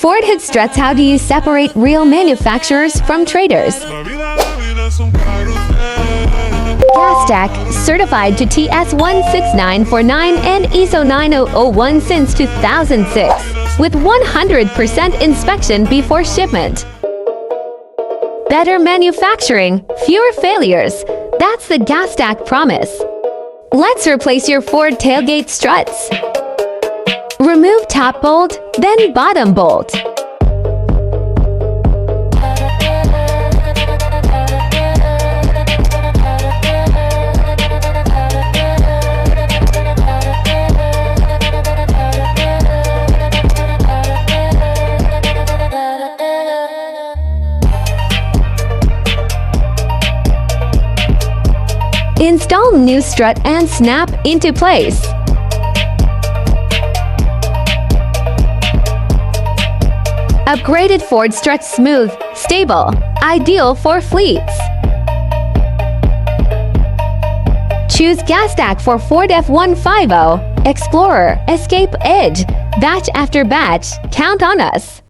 Ford had struts. How do you separate real manufacturers from traders? Gastac, certified to TS16949 and ISO9001 since 2006, with 100% inspection before shipment. Better manufacturing, fewer failures. That's the Gastac promise. Let's replace your Ford tailgate struts. Remove top bolt, then bottom bolt. Install new strut and snap into place. Upgraded Ford struts, smooth, stable, ideal for fleets. Choose Gastac for Ford F-150, Explorer, Escape, Edge. Batch after batch, count on us.